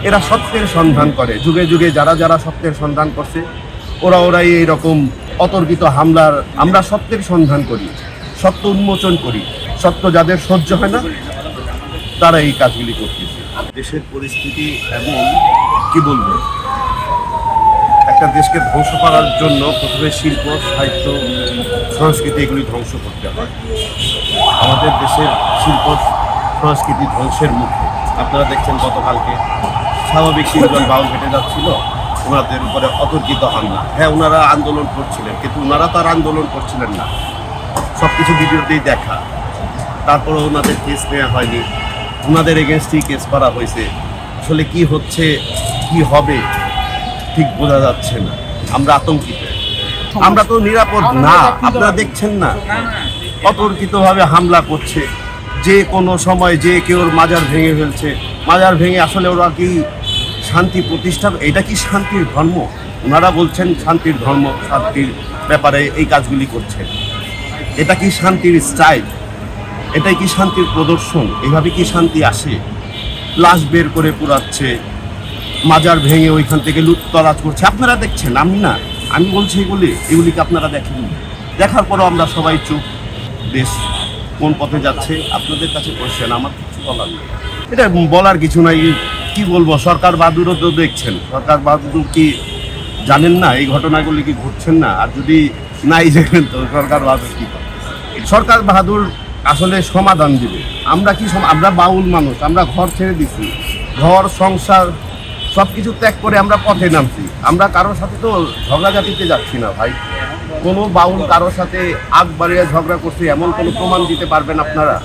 এরা সত্যের সন্ধান করে, যুগে যুগে যারা যারা সত্যের সন্ধান করছে ওরাই এইরকম অতর্কিত হামলার। আমরা সত্যের সন্ধান করি, সত্য উন্মোচন করি, সত্য যাদের সহ্য হয় না তারা এই কাজগুলি করতেছে। দেশের পরিস্থিতি এমন, কি বলবো, একটা দেশকে ধ্বংস করার জন্য প্রথমে শিল্প, সাহিত্য, সংস্কৃতি এগুলি ধ্বংস করতে হয়। আমাদের দেশের শিল্প সংস্কৃতি ধ্বংসের মুখে। আপনারা দেখছেন গতকালকে স্বাভাবিক তিনজন বাউল হেঁটে যাচ্ছিল, ওনাদের উপরে অতর্কিত হামলা। হ্যাঁ, ওনারা আন্দোলন করছিলেন, কিন্তু ওনারা তো আর আন্দোলন করছিলেন না, সব কিছু ভিডিওতেই দেখা। তারপরে ওনাদের কেস নেওয়া হয়নি, ওনাদের এগেনস্টেই কেস করা হয়েছে। আসলে কি হচ্ছে কি হবে ঠিক বোঝা যাচ্ছে না। আমরা আতঙ্কিত, আমরা তো নিরাপদ না। আপনারা দেখছেন না অতর্কিতভাবে হামলা করছে, যে কোনো সময় যে কেউ মাজার ভেঙে ফেলছে। মাজার ভেঙে আসলে ওরা কি শান্তি প্রতিষ্ঠা? এটা কি শান্তির ধর্ম? ওনারা বলছেন শান্তির ধর্ম, শান্তির ব্যাপারে এই কাজগুলি করছে। এটা কি শান্তির স্টাইল? এটাই কি শান্তির প্রদর্শন? এভাবে কি শান্তি আসে? লাশ বের করে পুরাচ্ছে, মাজার ভেঙে ওইখান থেকে লুটতরাজ করছে। আপনারা দেখছেন, আমি না, আমি বলছি এগুলিকে আপনারা দেখেন। দেখার পরও আমরা সবাই চুপ। দেশ কোন পথে যাচ্ছে আপনাদের কাছে কোশ্চেন, আমার কিছু বলার নেই। এটা বলার কিছু নাই। কি বলবো, সরকার বাহাদুরও তো দেখছেন। সরকার বাহাদুর কি জানেন না এই ঘটনাগুলি কি ঘটছেন না? আর যদি নাই জানেন তো সরকার বাহাদুর কি করে? সরকার বাহাদুর আসলে সমাধান দিবে। আমরা কি আমরা বাউল মানুষ, আমরা ঘর ছেড়ে দিছি, ঘর সংসার সব কিছু ত্যাগ করে আমরা পথে নামছি। আমরা কারোর সাথে তো ঝগড়াঝাটিতে যাচ্ছি না ভাই। কোনো বাউল কারোর সাথে আগ বাড়িয়ে ঝগড়া করছে এমন কোনো প্রমাণ দিতে পারবেন আপনারা?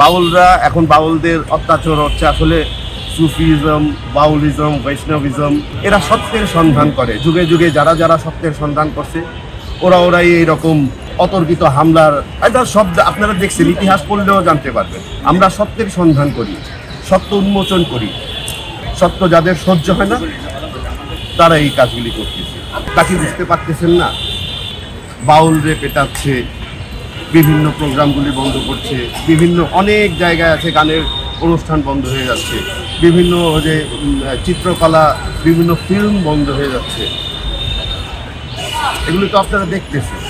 বাউলরা এখন, বাউলদের অত্যাচার হচ্ছে আসলে সুফিজম, বাউলিজম, বৈষ্ণবিজম। এরা সত্যের সন্ধান করে, যুগে যুগে যারা যারা সত্যের সন্ধান করছে ওরাই এইরকম অতর্কিত হামলার। এটা সব আপনারা দেখছেন, ইতিহাস পড়লেও জানতে পারবেন। আমরা সত্যের সন্ধান করি, সত্য উন্মোচন করি, সত্য যাদের সহ্য হয় না তারা এই কাজগুলি করতেছে। তাকে বুঝতে পারতেছেন না? বাউলরে পেটাচ্ছে, বিভিন্ন প্রোগ্রামগুলি বন্ধ করছে, বিভিন্ন অনেক জায়গায় আছে গানের অনুষ্ঠান বন্ধ হয়ে যাচ্ছে, বিভিন্ন যে চিত্রকলা, বিভিন্ন ফিল্ম বন্ধ হয়ে যাচ্ছে। এগুলি তো আপনারা দেখতেছেন।